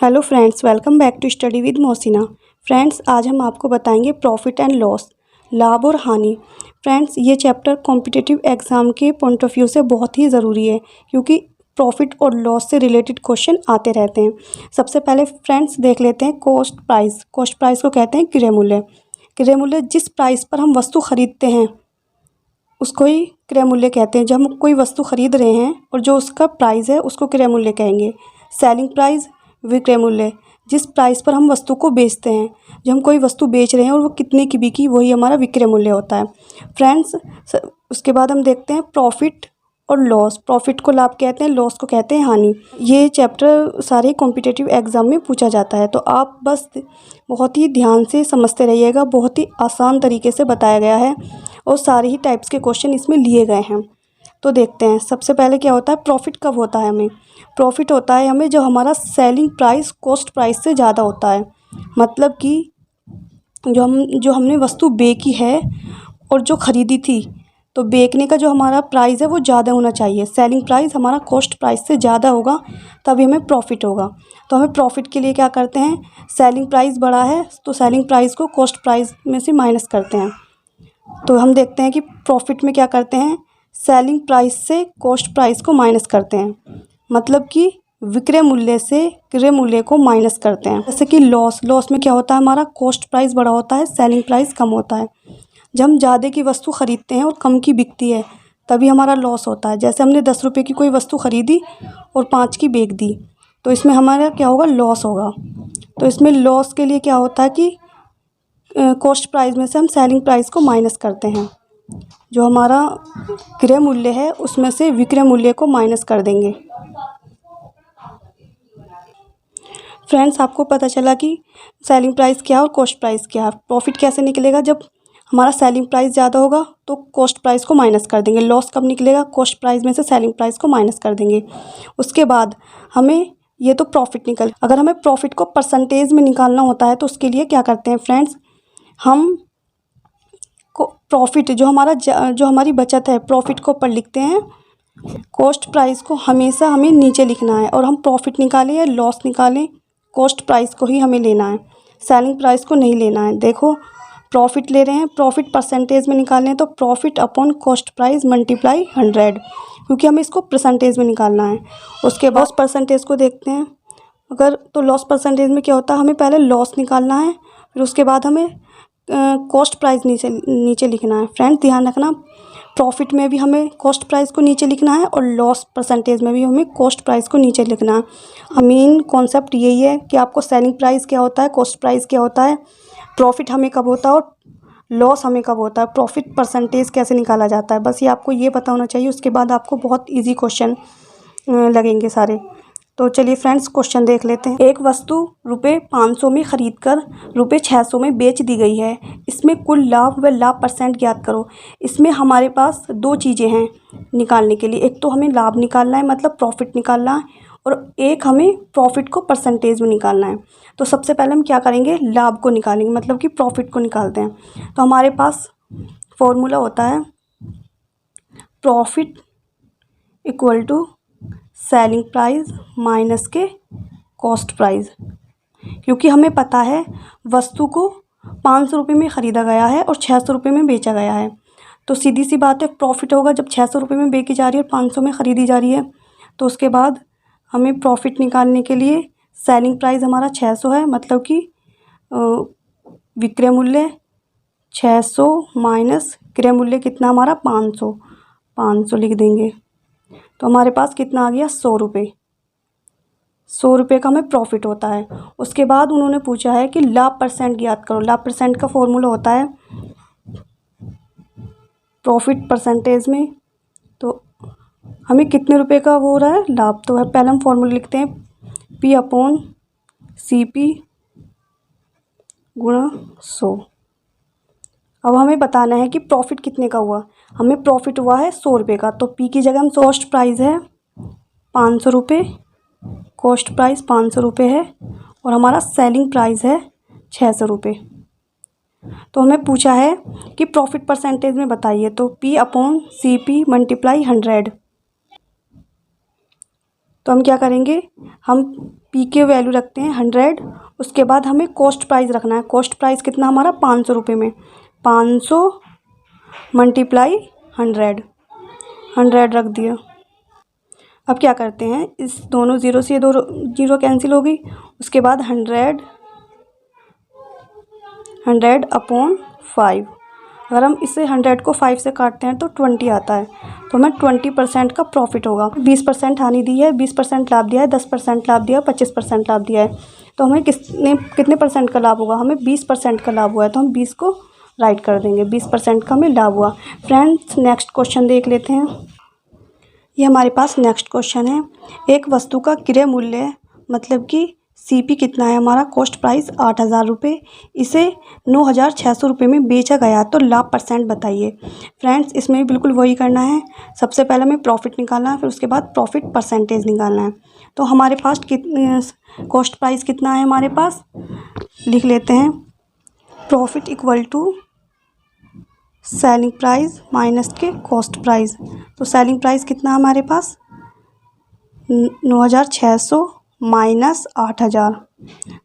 Hello friends, welcome back to study with Mohsina. Friends, आज हम आपको बताएंगे प्रॉफिट एंड लॉस, लाभ और हानि। फ्रेंड्स, ये चैप्टर कॉम्पिटिटिव एग्ज़ाम के पॉइंट ऑफ व्यू से बहुत ही ज़रूरी है क्योंकि प्रॉफिट और लॉस से रिलेटेड क्वेश्चन आते रहते हैं। सबसे पहले फ्रेंड्स देख लेते हैं कॉस्ट प्राइस। कॉस्ट प्राइस को कहते हैं क्रय मूल्य। क्रय मूल्य जिस प्राइस पर हम वस्तु खरीदते हैं उसको ही क्रय मूल्य कहते हैं। जब हम कोई वस्तु खरीद रहे हैं और जो उसका प्राइस है उसको क्रय मूल्य कहेंगे। सेलिंग प्राइस, विक्रय मूल्य, जिस प्राइस पर हम वस्तु को बेचते हैं। जब हम कोई वस्तु बेच रहे हैं और वो कितने की बिकी, वही हमारा विक्रय मूल्य होता है। फ्रेंड्स, उसके बाद हम देखते हैं प्रॉफिट और लॉस। प्रॉफिट को लाभ कहते हैं, लॉस को कहते हैं हानि। ये चैप्टर सारे कॉम्पिटिटिव एग्ज़ाम में पूछा जाता है, तो आप बस बहुत ही ध्यान से समझते रहिएगा। बहुत ही आसान तरीके से बताया गया है और सारे ही टाइप्स के क्वेश्चन इसमें लिए गए हैं। तो देखते हैं सबसे पहले क्या होता है। प्रॉफिट कब होता है हमें? प्रॉफिट होता है हमें जब हमारा सेलिंग प्राइस कॉस्ट प्राइस से ज़्यादा होता है। मतलब कि जो हमने वस्तु बेची है और जो ख़रीदी थी, तो बेचने का जो हमारा प्राइस है वो ज़्यादा होना चाहिए। सेलिंग प्राइस हमारा कॉस्ट प्राइस से ज़्यादा होगा तभी हमें प्रॉफिट होगा। तो हमें प्रॉफिट के लिए क्या करते हैं, सेलिंग प्राइस बढ़ा है तो सेलिंग प्राइस को कॉस्ट प्राइस में से माइनस करते हैं। तो हम देखते हैं कि प्रॉफिट में क्या करते हैं, सेलिंग प्राइस से कॉस्ट प्राइस को माइनस करते हैं। मतलब कि विक्रय मूल्य से क्रय मूल्य को माइनस करते हैं। जैसे कि लॉस में क्या होता है, हमारा कॉस्ट प्राइस बड़ा होता है, सेलिंग प्राइस कम होता है। जब हम ज़्यादा की वस्तु ख़रीदते हैं और कम की बिकती है तभी हमारा लॉस होता है। जैसे हमने 10 रुपये की कोई वस्तु ख़रीदी और 5 की बेच दी, तो इसमें हमारा क्या होगा, लॉस होगा। तो इसमें लॉस के लिए क्या होता है कि कॉस्ट प्राइस में से हम सेलिंग प्राइस को माइनस करते हैं। जो हमारा क्रय मूल्य है उसमें से विक्रय मूल्य को माइनस कर देंगे। फ्रेंड्स, आपको पता चला कि सेलिंग प्राइस क्या है और कॉस्ट प्राइस क्या है। प्रॉफिट कैसे निकलेगा, जब हमारा सेलिंग प्राइस ज़्यादा होगा तो कॉस्ट प्राइस को माइनस कर देंगे। लॉस कब निकलेगा, कॉस्ट प्राइस में से सेलिंग प्राइस को माइनस कर देंगे। उसके बाद हमें ये तो प्रॉफिट निकल, अगर हमें प्रॉफिट को परसेंटेज में निकालना होता है तो उसके लिए क्या करते हैं फ्रेंड्स, हम को प्रॉफिट जो हमारी बचत है, प्रॉफिट को ऊपर लिखते हैं। कॉस्ट प्राइस को हमेशा हमें नीचे लिखना है और हम प्रॉफिट निकालें या लॉस निकालें, कॉस्ट प्राइस को ही हमें लेना है, सेलिंग प्राइस को नहीं लेना है। देखो, प्रॉफिट ले रहे हैं, प्रॉफिट परसेंटेज में निकालने हैं तो profit upon cost price multiply 100, क्योंकि हमें इसको परसेंटेज में निकालना है। उसके बाद परसेंटेज को देखते हैं। अगर तो लॉस परसेंटेज में क्या होता है, हमें पहले लॉस निकालना है, फिर उसके बाद हमें कॉस्ट प्राइस नीचे लिखना है। फ्रेंड्स, ध्यान रखना, प्रॉफिट में भी हमें कॉस्ट प्राइस को नीचे लिखना है और लॉस परसेंटेज में भी हमें कॉस्ट प्राइस को नीचे लिखना है। मेन कॉन्सेप्ट यही है कि आपको सेलिंग प्राइस क्या होता है, कॉस्ट प्राइस क्या होता है, प्रॉफिट हमें कब होता है और लॉस हमें कब होता है, प्रॉफिट परसेंटेज कैसे निकाला जाता है। बस ये आपको ये पता होना चाहिए। उसके बाद आपको बहुत ईजी क्वेश्चन लगेंगे सारे। तो चलिए फ्रेंड्स, क्वेश्चन देख लेते हैं। एक वस्तु रुपये 500 में ख़रीद कर रुपये 600 में बेच दी गई है। इसमें कुल लाभ व लाभ परसेंट ज्ञात करो। इसमें हमारे पास दो चीज़ें हैं निकालने के लिए। एक तो हमें लाभ निकालना है, मतलब प्रॉफिट निकालना है, और एक हमें प्रॉफिट को परसेंटेज में निकालना है। तो सबसे पहले हम क्या करेंगे, लाभ को निकालेंगे, मतलब कि प्रॉफिट को निकालते हैं। तो हमारे पास फॉर्मूला होता है profit equal to selling price minus के कॉस्ट प्राइस। क्योंकि हमें पता है वस्तु को 500 रुपये में ख़रीदा गया है और 600 रुपये में बेचा गया है, तो सीधी सी बात है प्रॉफिट होगा जब 600 रुपये में बेची जा रही है और 500 में ख़रीदी जा रही है। तो उसके बाद हमें प्रॉफिट निकालने के लिए सेलिंग प्राइस हमारा 600 है, मतलब कि विक्रय मूल्य 600 माइनस क्रय मूल्य कितना हमारा 500 लिख देंगे। तो हमारे पास कितना आ गया, 100 रुपये। 100 रुपये का हमें प्रॉफिट होता है। उसके बाद उन्होंने पूछा है कि लाभ परसेंट ज्ञात करो। लाभ परसेंट का फॉर्मूला होता है प्रॉफिट परसेंटेज में। तो हमें कितने रुपए का वो हो रहा है, लाभ तो है। पहले हम फॉर्मूला लिखते हैं P अपॉन CP गुणा 100। अब हमें बताना है कि प्रॉफिट कितने का हुआ। हमें प्रॉफिट हुआ है 100 रुपये का, तो P की जगह हम कॉस्ट प्राइस है 500 रुपये, कॉस्ट प्राइस 500 रुपये है, और हमारा सेलिंग प्राइस है 600 रुपये। तो हमें पूछा है कि प्रॉफिट परसेंटेज में बताइए, तो P अपॉन CP मल्टीप्लाई 100। तो हम क्या करेंगे, हम पी के वैल्यू रखते हैं 100। उसके बाद हमें कॉस्ट प्राइस रखना है। कॉस्ट प्राइस कितना हमारा 500 रुपये में, 500 मल्टीप्लाई 100 रख दिया। अब क्या करते हैं, इस दोनों ज़ीरो से ये दो जीरो कैंसिल होगी। उसके बाद 100 अपॉन 5। अगर हम इसे 100 को 5 से काटते हैं तो 20 आता है, तो हमें 20% का प्रॉफिट होगा। 20% हानि दी है, 20% लाभ दिया है, 10% लाभ दिया है, 25% लाभ दिया है, तो हमें कितने परसेंट का लाभ होगा, हमें 20% का लाभ हुआ है, तो हम 20 को राइट कर देंगे। 20% का हमें लाभ हुआ। फ्रेंड्स नेक्स्ट क्वेश्चन देख लेते हैं। ये हमारे पास नेक्स्ट क्वेश्चन है। एक वस्तु का क्रय मूल्य मतलब कि सीपी कितना है, हमारा कॉस्ट प्राइस 8,000 रुपये, इसे 9,600 रुपये में बेचा गया, तो लाभ परसेंट बताइए। फ्रेंड्स इसमें भी बिल्कुल वही करना है। सबसे पहले हमें प्रॉफिट निकालना है, फिर उसके बाद प्रॉफिट परसेंटेज निकालना है। तो हमारे पास कॉस्ट प्राइस कितना है, हमारे पास लिख लेते हैं, profit equal to selling price minus के कॉस्ट प्राइस। तो सेलिंग प्राइस कितना हमारे पास 9,600 माइनस 8,000,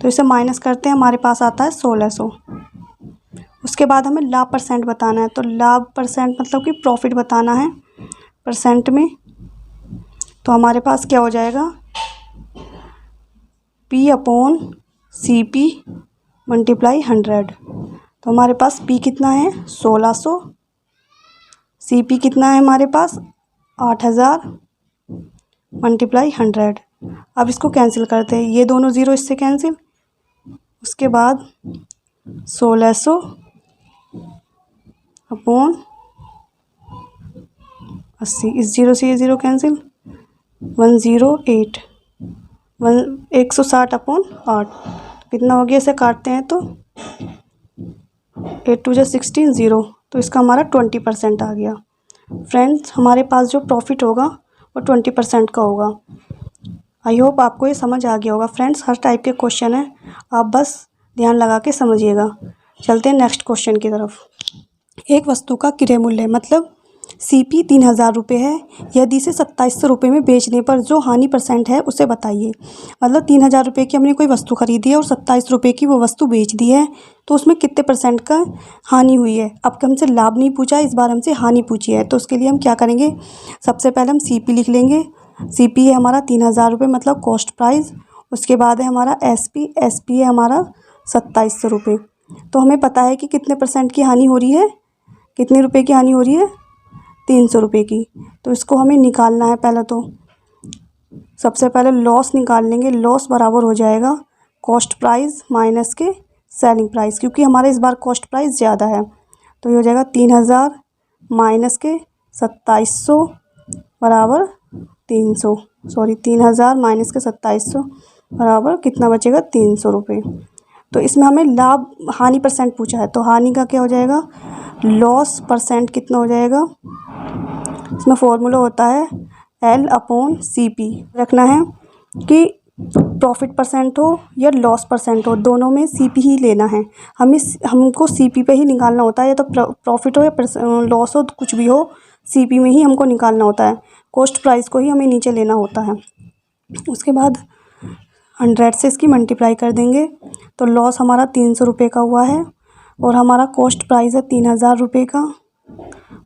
तो इसे माइनस करते हैं, हमारे पास आता है 1,600। उसके बाद हमें लाभ परसेंट बताना है। तो लाभ परसेंट मतलब कि प्रॉफिट बताना है परसेंट में। तो हमारे पास क्या हो जाएगा, P अपॉन CP मल्टीप्लाई 100। तो हमारे पास P कितना है 1,600, CP कितना है हमारे पास 8,000 मल्टीप्लाई 100। अब इसको कैंसिल करते हैं, ये दोनों ज़ीरो इससे कैंसिल। उसके बाद 1,600 अपॉन 80, इस ज़ीरो से ये ज़ीरो कैंसिल, 108, 160 अपॉन 8, कितना हो गया, इसे काटते हैं तो 8 2 16 ज़ीरो, तो इसका हमारा 20% आ गया। फ्रेंड्स हमारे पास जो प्रॉफिट होगा वो 20% का होगा। आई होप आपको ये समझ आ गया होगा। फ्रेंड्स हर टाइप के क्वेश्चन है, आप बस ध्यान लगा के समझिएगा। चलते हैं नेक्स्ट क्वेश्चन की तरफ। एक वस्तु का क्रय मूल्य मतलब CP 3,000 रुपये है, यदि इसे 2,700 रुपये में बेचने पर जो हानि परसेंट है उसे बताइए। मतलब 3,000 रुपये की हमने कोई वस्तु खरीदी है और 27 रुपये की वो वस्तु बेच दी है, तो उसमें कितने परसेंट का हानि हुई है। अब हमसे लाभ नहीं पूछा, इस बार हमसे हानि पूछी है, तो उसके लिए हम क्या करेंगे, सबसे पहले हम CP लिख लेंगे। CP है हमारा 3,000 रुपये मतलब कॉस्ट प्राइस। उसके बाद है हमारा SP है हमारा 2,700 रुपये। तो हमें पता है कि कितने परसेंट की हानि हो रही है, कितने रुपए की हानि हो रही है, 300 रुपये की। तो इसको हमें निकालना है। पहले तो सबसे पहले लॉस निकाल लेंगे। लॉस बराबर हो जाएगा कॉस्ट प्राइस माइनस के सेलिंग प्राइस, क्योंकि हमारे इस बार कॉस्ट प्राइस ज़्यादा है। तो ये हो जाएगा 3,000 माइनस के 2,700 बराबर 300, सॉरी 3,000 माइनस के 2,700 बराबर कितना बचेगा 300 रुपये। तो इसमें हमें लाभ हानि परसेंट पूछा है, तो हानि का क्या हो जाएगा, लॉस परसेंट कितना हो जाएगा, इसमें फॉर्मूला होता है L/CP। रखना है कि प्रॉफिट परसेंट हो या लॉस परसेंट हो, दोनों में CP ही लेना है। हमको CP पे ही निकालना होता है, या तो प्रॉफिट हो या लॉस हो, कुछ भी हो CP में ही हमको निकालना होता है। कॉस्ट प्राइस को ही हमें नीचे लेना होता है। उसके बाद 100 से इसकी मल्टीप्लाई कर देंगे, तो लॉस हमारा 300 रुपये का हुआ है और हमारा कॉस्ट प्राइस है 3,000 रुपये का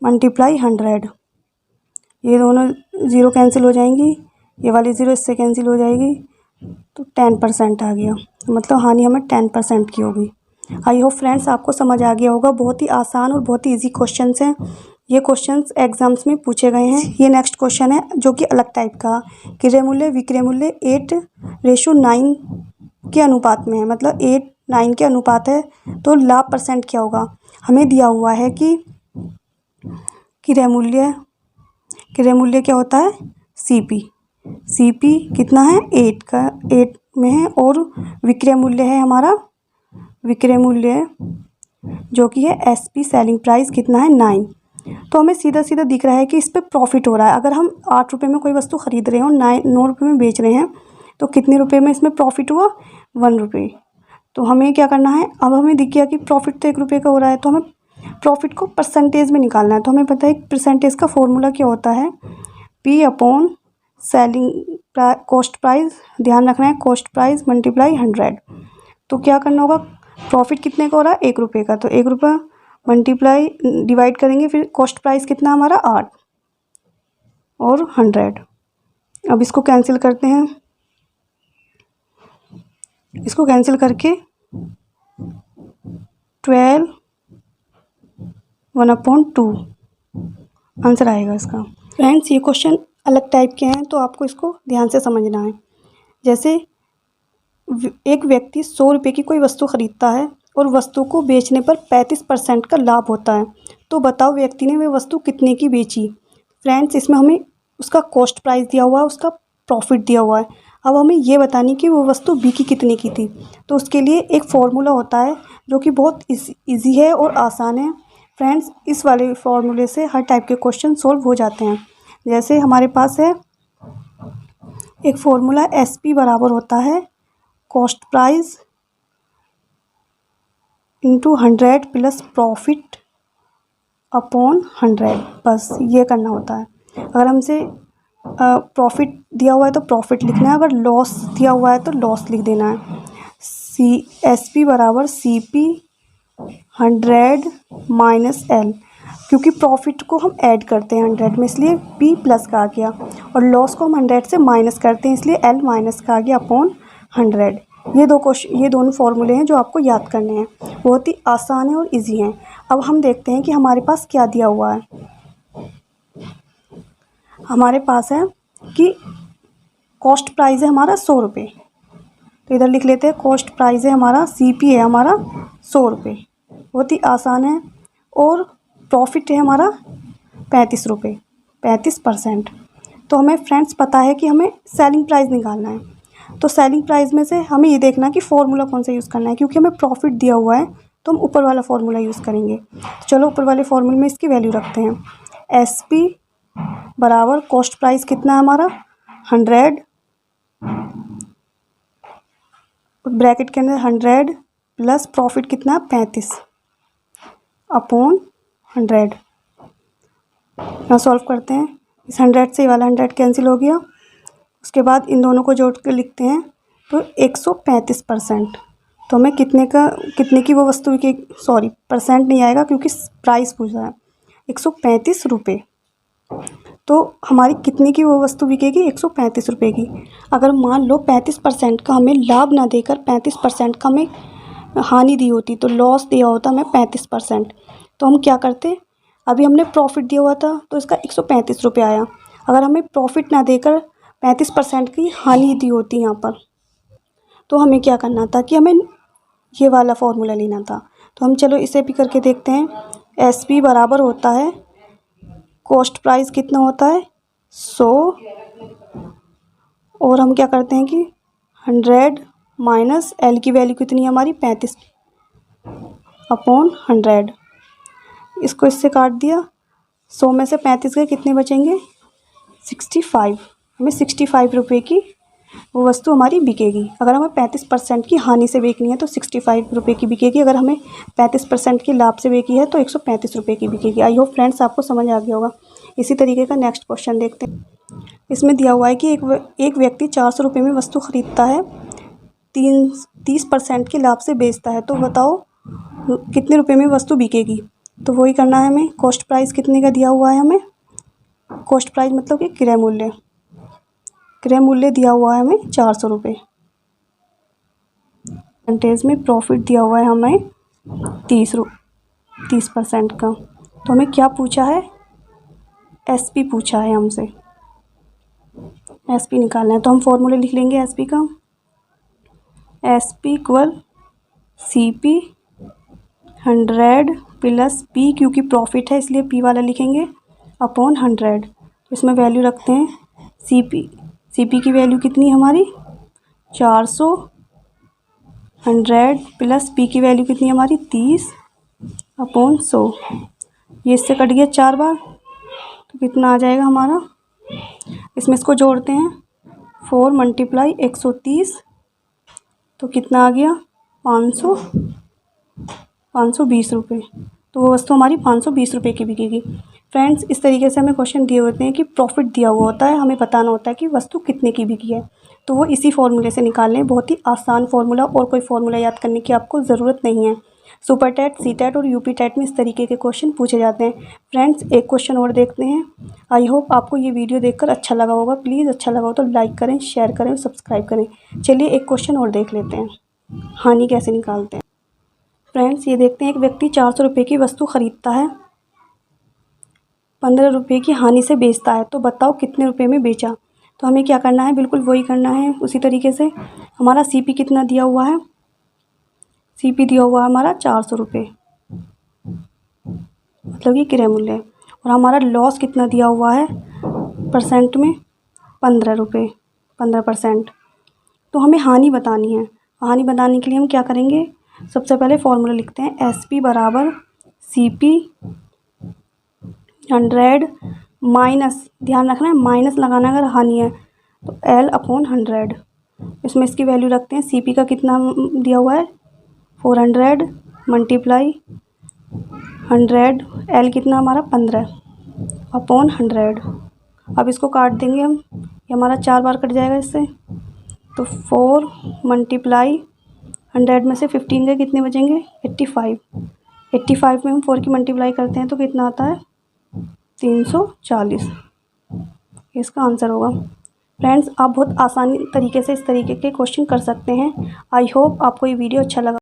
मल्टीप्लाई 100। ये दोनों ज़ीरो कैंसिल हो जाएंगी, ये वाली ज़ीरो इससे कैंसिल हो जाएगी, तो 10% आ गया। तो मतलब हानि हमें 10% की होगी। आई होप फ्रेंड्स आपको समझ आ गया होगा। बहुत ही आसान और बहुत ही ईजी क्वेश्चंस हैं। ये क्वेश्चंस एग्जाम्स में पूछे गए हैं। ये नेक्स्ट क्वेश्चन है जो कि अलग टाइप का, क्रय मूल्य विक्रय मूल्य 8:9 के अनुपात में है, मतलब 8:9 के अनुपात है, तो लाभ परसेंट क्या होगा। हमें दिया हुआ है कि क्रय मूल्य क्या होता है, CP कितना है 8 में है, और विक्रय मूल्य है हमारा, विक्रय मूल्य जो कि है SP सेलिंग प्राइस कितना है 9। तो हमें सीधा सीधा दिख रहा है कि इस पर प्रॉफिट हो रहा है। अगर हम 8 रुपये में कोई वस्तु खरीद रहे हो, 9 रुपये में बेच रहे हैं, तो कितने रुपये में इसमें प्रॉफिट हुआ, 1 रुपये। तो हमें क्या करना है, अब हमें दिख गया कि प्रॉफिट तो 1 रुपये का हो रहा है, तो हमें प्रॉफिट को परसेंटेज में निकालना है। तो हमें पता है परसेंटेज का फॉर्मूला क्या होता है, P/CP सेलिंग कॉस्ट प्राइस, ध्यान रखना है कॉस्ट प्राइस मल्टीप्लाई 100। तो क्या करना होगा, प्रॉफिट कितने का हो रहा है 1 रुपये का, तो 1 रुपये मल्टीप्लाई डिवाइड करेंगे, फिर कॉस्ट प्राइस कितना हमारा 8 और 100। अब इसको कैंसिल करते हैं, इसको कैंसिल करके 12 1/2 आंसर आएगा इसका। फ्रेंड्स ये क्वेश्चन अलग टाइप के हैं तो आपको इसको ध्यान से समझना है। जैसे एक व्यक्ति 100 रुपये की कोई वस्तु खरीदता है और वस्तु को बेचने पर 35% का लाभ होता है, तो बताओ व्यक्ति ने वह वस्तु कितने की बेची। फ्रेंड्स इसमें हमें उसका कॉस्ट प्राइस दिया हुआ है, उसका प्रॉफिट दिया हुआ है। अब हमें ये बतानी कि वो वस्तु बिकी कितने की थी। तो उसके लिए एक फॉर्मूला होता है जो कि बहुत ईजी है और आसान है। फ्रेंड्स इस वाले फॉर्मूले से हर टाइप के क्वेश्चन सॉल्व हो जाते हैं। जैसे हमारे पास है एक फॉर्मूला, SP बराबर होता है cost price into 100 plus profit upon 100। बस ये करना होता है। अगर हमसे प्रॉफिट दिया हुआ है तो प्रॉफिट लिखना है, अगर लॉस दिया हुआ है तो लॉस लिख देना है। SP बराबर CP 100 माइनस L, क्योंकि प्रॉफिट को हम ऐड करते हैं 100 में इसलिए P प्लस का आ गया, और लॉस को हम 100 से माइनस करते हैं इसलिए L माइनस का आ गया अपॉन 100। ये दोनों फॉर्मूले हैं जो आपको याद करने हैं, बहुत ही आसान है और इजी हैं। अब हम देखते हैं कि हमारे पास क्या दिया हुआ है। हमारे पास है कि कॉस्ट प्राइस है हमारा 100 रुपये, तो इधर लिख लेते हैं कॉस्ट प्राइस है हमारा, CP है हमारा 100 रुपये, बहुत ही आसान है। और प्रॉफिट है हमारा 35 रुपये, 35%। तो हमें फ्रेंड्स पता है कि हमें सेलिंग प्राइस निकालना है, तो सेलिंग प्राइस में से हमें ये देखना है कि फ़ॉर्मूला कौन सा यूज़ करना है। क्योंकि हमें प्रॉफिट दिया हुआ है तो हम ऊपर वाला फार्मूला यूज़ करेंगे। तो चलो ऊपर वाले फार्मूले में इसकी वैल्यू रखते हैं। SP बराबर कॉस्ट प्राइस कितना है हमारा 100, ब्रैकेट के अंदर 100 प्लस प्रॉफिट कितना 35 अपॉन 100। यहाँ सॉल्व करते हैं, इस 100 से ये वाला 100 कैंसिल हो गया। उसके बाद इन दोनों को जोड़ के लिखते हैं तो 135%। तो हमें कितने की वो वस्तु की, सॉरी परसेंट नहीं आएगा क्योंकि प्राइस पूछ रहा है, 135 रुपये। तो हमारी कितने की वो वस्तु बिकेगी 135 रुपये की। अगर मान लो 35% का हमें लाभ ना देकर 35% का हमें हानि दी होती, तो लॉस दिया होता हमें 35%, तो हम क्या करते, अभी हमने प्रॉफिट दिया हुआ था तो इसका 135 रुपये आया। अगर हमें प्रॉफिट ना देकर 35% की हानि दी होती यहाँ पर, तो हमें क्या करना था कि हमें ये वाला फॉर्मूला लेना था। तो हम चलो इसे भी करके देखते हैं। SP बराबर होता है कॉस्ट प्राइस कितना होता है 100, और हम क्या करते हैं कि 100 माइनस L की वैल्यू कितनी है हमारी 35 अपॉन 100। इसको इससे काट दिया, 100 में से 35 गए, कितने बचेंगे 65। हमें 65 रुपये की वो वस्तु हमारी बिकेगी। अगर हमें 35% की हानि से बेचनी है तो 65 रुपये की बिकेगी, अगर हमें 35% की लाभ से बेची है तो 135 रुपये की बिकेगी। आई होप फ्रेंड्स आपको समझ आ गया होगा। इसी तरीके का नेक्स्ट क्वेश्चन देखते हैं। इसमें दिया हुआ है कि एक व्यक्ति 400 रुपये में वस्तु खरीदता है, 30% के लाभ से बेचता है, तो बताओ कितने रुपये में वस्तु बिकेगी। तो वही करना है हमें, कॉस्ट प्राइस कितने का दिया हुआ है हमें, कॉस्ट प्राइस मतलब कि क्रय मूल्य दिया हुआ है हमें 400 रुपये। परसेंटेज में प्रॉफिट दिया हुआ है हमें 30% का। तो हमें क्या पूछा है, SP पूछा है हमसे, SP निकालना है। तो हम फॉर्मूले लिख लेंगे SP का, SP equal CP 100 plus P, क्योंकि प्रॉफिट है इसलिए P वाला लिखेंगे, अपॉन 100। इसमें वैल्यू रखते हैं, CP की वैल्यू कितनी है हमारी 400, 100 प्लस P की वैल्यू कितनी है हमारी 30 अपॉन 100। ये इससे कट गया 4 बार, तो कितना आ जाएगा हमारा, इसमें इसको जोड़ते हैं 4 मल्टीप्लाई 130, तो कितना आ गया 520 रुपये। तो वो वस्तु हमारी 520 रुपये की बिकेगी। फ्रेंड्स, इस तरीके से हमें क्वेश्चन दिए होते हैं कि प्रॉफिट दिया हुआ होता है, हमें बताना होता है कि वस्तु कितने की बिकी है, तो वो इसी फॉर्मूले से निकाल लें। बहुत ही आसान फॉर्मूला, और कोई फॉर्मूला याद करने की आपको ज़रूरत नहीं है। सुपर टेट, सी टेट और यूपी टेट में इस तरीके के क्वेश्चन पूछे जाते हैं। फ्रेंड्स, एक क्वेश्चन और देखते हैं। आई होप आपको ये वीडियो देखकर अच्छा लगा होगा। प्लीज़ अच्छा लगा हो तो लाइक करें, शेयर करें और सब्सक्राइब करें। चलिए एक क्वेश्चन और देख लेते हैं, हानि कैसे निकालते हैं। फ्रेंड्स, ये देखते हैं, एक व्यक्ति 400 रुपये की वस्तु खरीदता है, 15 रुपये की हानि से बेचता है, तो बताओ कितने रुपये में बेचा। तो हमें क्या करना है, बिल्कुल वही करना है उसी तरीके से। हमारा सीपी कितना दिया हुआ है, सीपी दिया हुआ है हमारा 400 रुपये, मतलब कि क्रय मूल्य। और हमारा लॉस कितना दिया हुआ है परसेंट में, 15 रुपये, 15%। तो हमें हानि बतानी है। हानि बताने के लिए हम क्या करेंगे, सबसे पहले फॉर्मूला लिखते हैं। एसपी बराबर सीपी 100 माइनस, ध्यान रखना है माइनस लगाना अगर हानि है, तो L/100। इसमें इसकी वैल्यू रखते हैं। सीपी का कितना दिया हुआ है 400 मल्टीप्लाई 100, एल कितना हमारा 15/100। अब इसको काट देंगे हम, ये हमारा 4 बार कट जाएगा इससे, तो 4 मल्टीप्लाई 100 में से 15 के कितने बचेंगे 85। 85 में हम 4 की मल्टीप्लाई करते हैं तो कितना आता है 340। इसका आंसर होगा। फ्रेंड्स, आप बहुत आसानी तरीके से इस तरीके के क्वेश्चन कर सकते हैं। आई होप आपको ये वीडियो अच्छा लगा।